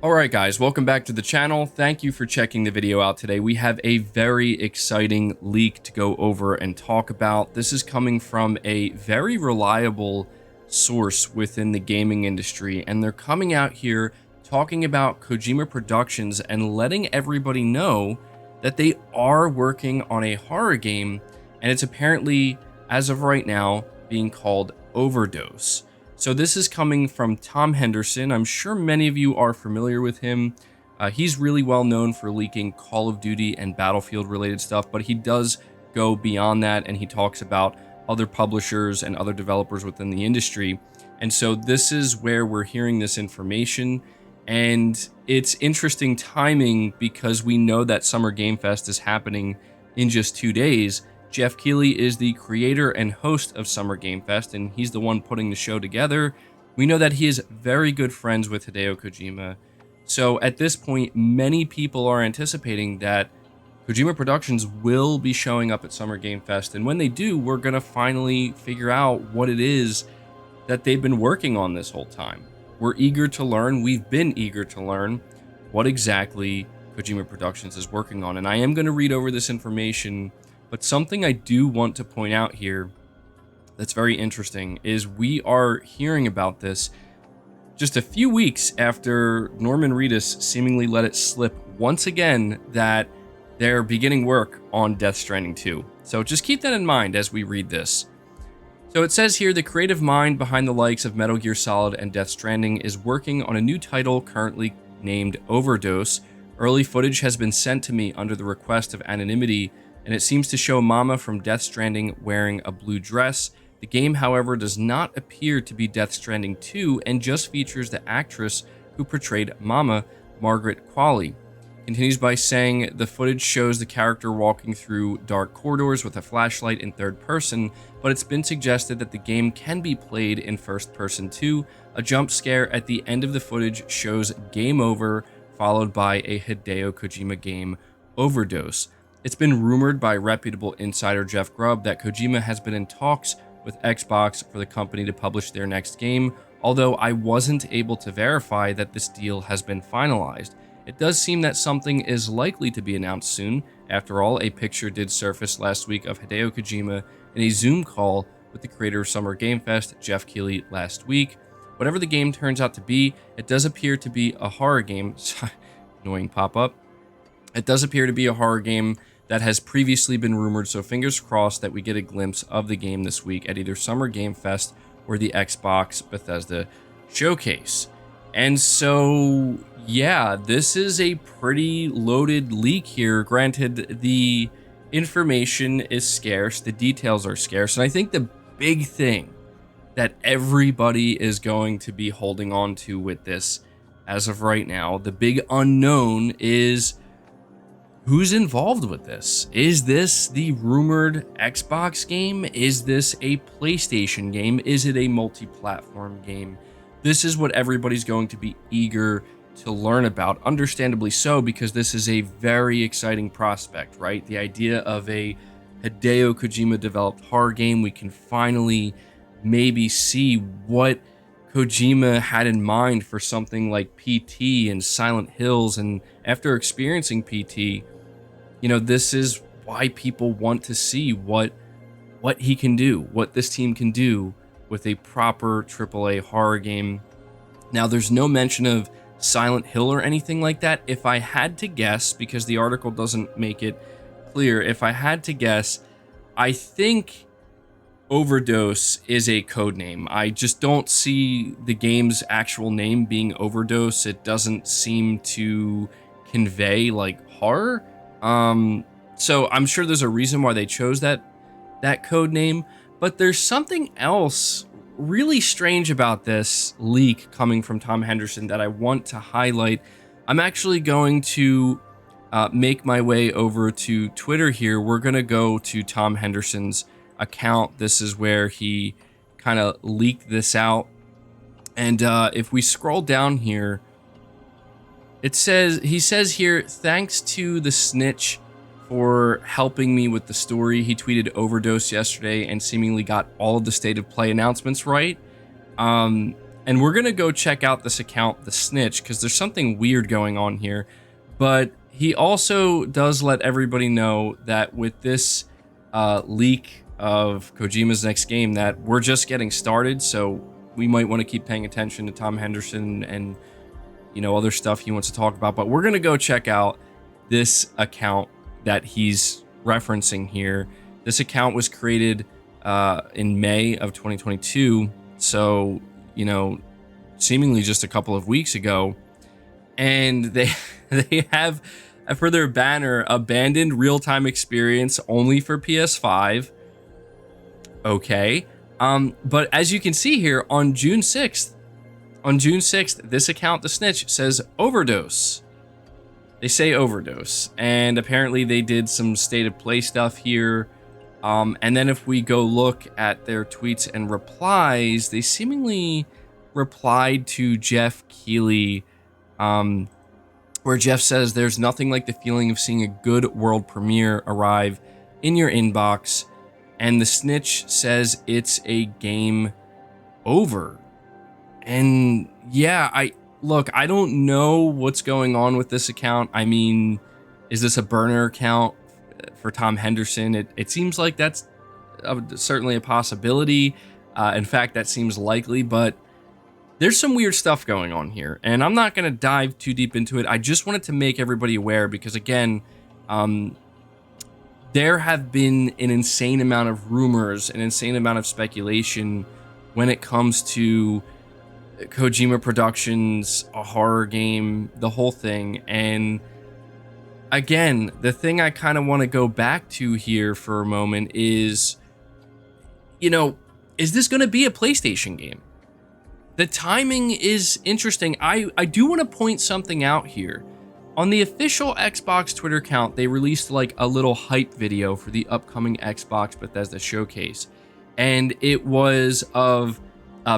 Alright guys, welcome back to the channel. Thank you for checking the video out today. We have a very exciting leak to go over and talk about. This is coming from a very reliable source within the gaming industry, and they're coming out here talking about Kojima Productions and letting everybody know that they are working on a horror game, and it's apparently, as of right now, being called Overdose. So this is coming from Tom Henderson. I'm sure many of you are familiar with him. He's really well known for leaking Call of Duty and Battlefield related stuff, but he does go beyond that, and he talks about other publishers and other developers within the industry. And so this is where we're hearing this information, and it's interesting timing because we know that Summer Game Fest is happening in just 2 days. Jeff Keighley is the creator and host of Summer Game Fest, and he's the one putting the show together. We know that he is very good friends with Hideo Kojima. So at this point, many people are anticipating that Kojima Productions will be showing up at Summer Game Fest, and when they do, we're going to finally figure out what it is that they've been working on this whole time. We're eager to learn. We've been eager to learn what exactly Kojima Productions is working on, and I am going to read over this information. But something I do want to point out here that's very interesting is we are hearing about this just a few weeks after Norman Reedus seemingly let it slip once again that they're beginning work on Death Stranding 2. So just keep that in mind as we read this. So it says here, the creative mind behind the likes of Metal Gear Solid and Death Stranding is working on a new title currently named Overdose. Early footage has been sent to me under the request of anonymity, and it seems to show Mama from Death Stranding wearing a blue dress. The game, however, does not appear to be Death Stranding 2 and just features the actress who portrayed Mama, Margaret Qualley. Continues by saying the footage shows the character walking through dark corridors with a flashlight in third person, but it's been suggested that the game can be played in first person too. A jump scare at the end of the footage shows game over, followed by a Hideo Kojima game, Overdose. It's been rumored by reputable insider Jeff Grubb that Kojima has been in talks with Xbox for the company to publish their next game, although I wasn't able to verify that this deal has been finalized. It does seem that something is likely to be announced soon. After all, a picture did surface last week of Hideo Kojima in a Zoom call with the creator of Summer Game Fest, Jeff Keighley, last week. Whatever the game turns out to be, it does appear to be a horror game. Annoying pop-up. It does appear to be a horror game that has previously been rumored, so fingers crossed that we get a glimpse of the game this week at either Summer Game Fest or the Xbox Bethesda Showcase. And so, yeah, this is a pretty loaded leak here. Granted, the information is scarce, the details are scarce, and I think the big thing that everybody is going to be holding on to with this as of right now, the big unknown is who's involved with this. Is this the rumored Xbox game? Is this a PlayStation game? Is it a multi-platform game? This is what everybody's going to be eager to learn about, understandably so, because this is a very exciting prospect, right? The idea of a Hideo Kojima developed horror game. We can finally maybe see what Kojima had in mind for something like PT and Silent Hills, and after experiencing PT, you know, this is why people want to see what he can do, what this team can do with a proper AAA horror game. Now, there's no mention of Silent Hill or anything like that. If I had to guess, because the article doesn't make it clear, if I had to guess, I think Overdose is a code name. I just don't see the game's actual name being Overdose. It doesn't seem to convey like horror. So I'm sure there's a reason why they chose that code name, but there's something else really strange about this leak coming from Tom Henderson that I want to highlight. I'm actually going to make my way over to Twitter here. We're going to go to Tom Henderson's account. This is where he kind of leaked this out. And if we scroll down here, he says here, thanks to the Snitch for helping me with the story. He tweeted Overdose yesterday and seemingly got all of the state of play announcements right. And And we're going to go check out this account, the Snitch, because there's something weird going on here. But he also does let everybody know that with this leak of Kojima's next game, that we're just getting started. So we might want to keep paying attention to Tom Henderson and, you know, other stuff he wants to talk about. But we're going to go check out this account that he's referencing here. This account was created in May of 2022. So, you know, seemingly just a couple of weeks ago. And they have, for their banner, abandoned real-time experience only for PS5. Okay. But as you can see here, on June 6th, this account, the Snitch, says Overdose. They say Overdose. And apparently they did some state of play stuff here. And then if we go look at their tweets and replies, they seemingly replied to Jeff Keighley, where Jeff says, "There's nothing like the feeling of seeing a good world premiere arrive in your inbox." And the Snitch says it's a game over. And yeah, I don't know what's going on with this account. I mean, is this a burner account for Tom Henderson? It seems like that's certainly a possibility. In fact, that seems likely, but there's some weird stuff going on here, and I'm not going to dive too deep into it. I just wanted to make everybody aware because, again, there have been an insane amount of rumors, an insane amount of speculation when it comes to Kojima Productions, a horror game, the whole thing. And again, the thing I kind of want to go back to here for a moment is, you know, is this going to be a PlayStation game? The timing is interesting. I do want to point something out here. On the official Xbox Twitter account, they released like a little hype video for the upcoming Xbox Bethesda showcase. And it was of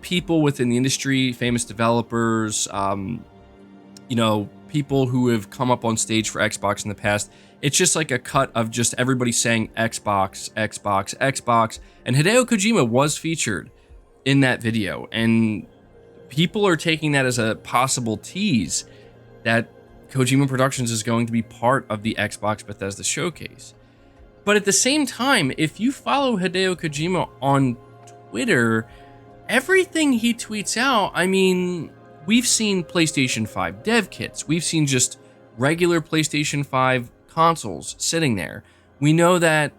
people within the industry, famous developers, you know, people who have come up on stage for Xbox in the past. It's just like a cut of just everybody saying Xbox, Xbox, Xbox. And Hideo Kojima was featured in that video. And people are taking that as a possible tease that Kojima Productions is going to be part of the Xbox Bethesda showcase. But at the same time, if you follow Hideo Kojima on Twitter, everything he tweets out, I mean, we've seen PlayStation 5 dev kits. We've seen just regular PlayStation 5 consoles sitting there. We know that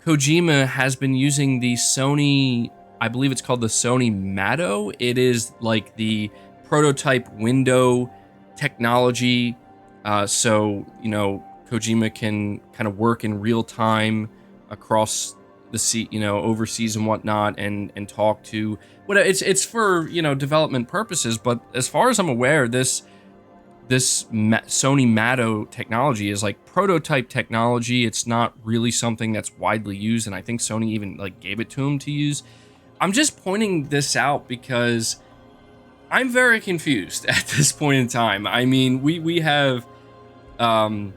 Kojima has been using the Sony, I believe it's called the Sony Matto. It is like the prototype window technology. So, you know, Kojima can kind of work in real time across the sea, you know, overseas and whatnot, and talk to what it's for, you know, development purposes. But as far as I'm aware, this Sony Matto technology is like prototype technology. It's not really something that's widely used, and I think Sony even like gave it to him to use. I'm just pointing this out because I'm very confused at this point in time. I mean, we have Norman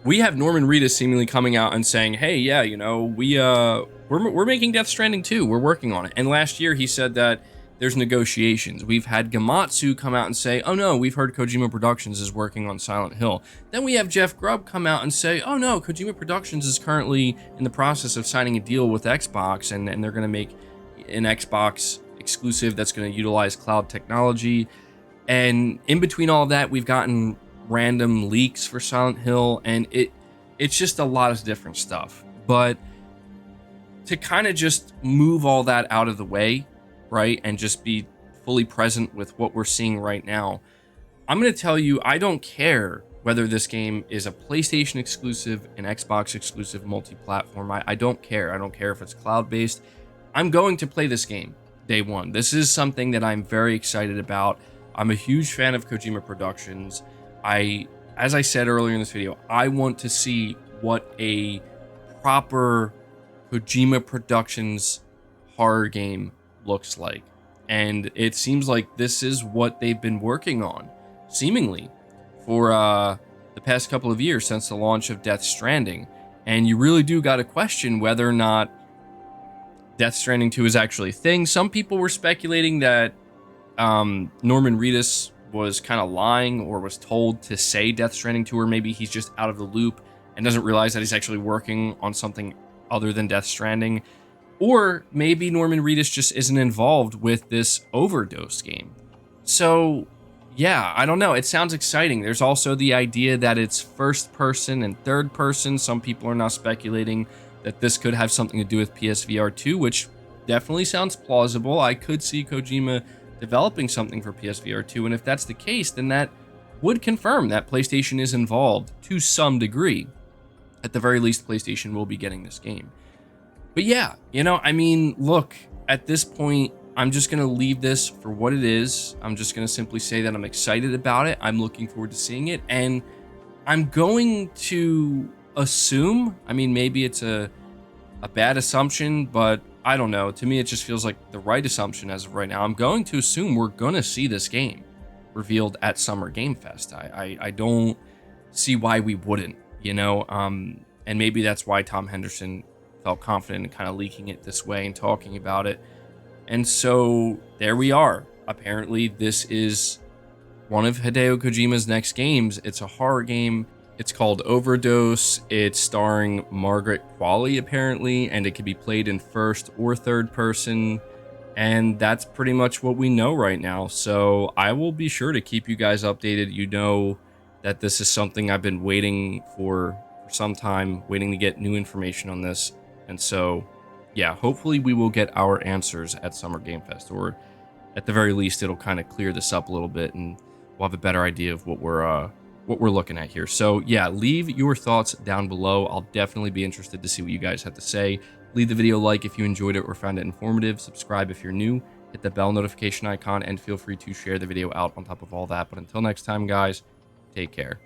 Reedus seemingly coming out and saying, "Hey, yeah, you know, we're making Death Stranding 2. We're working on it." And last year he said that there's negotiations. We've had Gamatsu come out and say, "Oh no, we've heard Kojima Productions is working on Silent Hill." Then we have Jeff Grubb come out and say, "Oh no, Kojima Productions is currently in the process of signing a deal with Xbox, and they're going to make an Xbox exclusive that's going to utilize cloud technology." And in between all of that, we've gotten random leaks for Silent Hill, and it's just a lot of different stuff. But to kind of just move all that out of the way, right, and just be fully present with what we're seeing right now, I'm going to tell you, I don't care whether this game is a PlayStation exclusive, an Xbox exclusive, multi-platform. I don't care. I don't care if it's cloud-based. I'm going to play this game day one. This is something that I'm very excited about. I'm a huge fan of Kojima Productions. As I said earlier in this video, I want to see what a proper Kojima Productions horror game looks like. And it seems like this is what they've been working on, seemingly, for the past couple of years since the launch of Death Stranding. And you really do got to question whether or not Death Stranding 2 is actually a thing. Some people were speculating that Norman Reedus was kind of lying or was told to say Death Stranding 2, or maybe he's just out of the loop and doesn't realize that he's actually working on something other than Death Stranding. Or maybe Norman Reedus just isn't involved with this Overdose game. So, yeah, I don't know. It sounds exciting. There's also the idea that it's first person and third person. Some people are now speculating that this could have something to do with PSVR 2, which definitely sounds plausible. I could see Kojima developing something for PSVR 2, and if that's the case, then that would confirm that PlayStation is involved to some degree. At the very least, PlayStation will be getting this game. But yeah, I mean, look, at this point, I'm just going to leave this for what it is. I'm just going to simply say that I'm excited about it. I'm looking forward to seeing it. And I'm going to assume, I mean, maybe it's a bad assumption, but I don't know. To me, it just feels like the right assumption as of right now. I'm going to assume we're going to see this game revealed at Summer Game Fest. I don't see why we wouldn't, and maybe that's why Tom Henderson felt confident in kind of leaking it this way and talking about it. And so there we are. Apparently, this is one of Hideo Kojima's next games. It's a horror game. It's called Overdose. It's starring Margaret Qualley, apparently, and it can be played in first or third person. And that's pretty much what we know right now. So I will be sure to keep you guys updated. You know that this is something I've been waiting for some time, waiting to get new information on this. And so, yeah, hopefully we will get our answers at Summer Game Fest, or at the very least, it'll kind of clear this up a little bit, and we'll have a better idea of what we're looking at here. So, yeah, leave your thoughts down below. I'll definitely be interested to see what you guys have to say. Leave the video a like if you enjoyed it or found it informative. Subscribe if you're new. Hit the bell notification icon, and feel free to share the video out on top of all that. But until next time, guys, take care.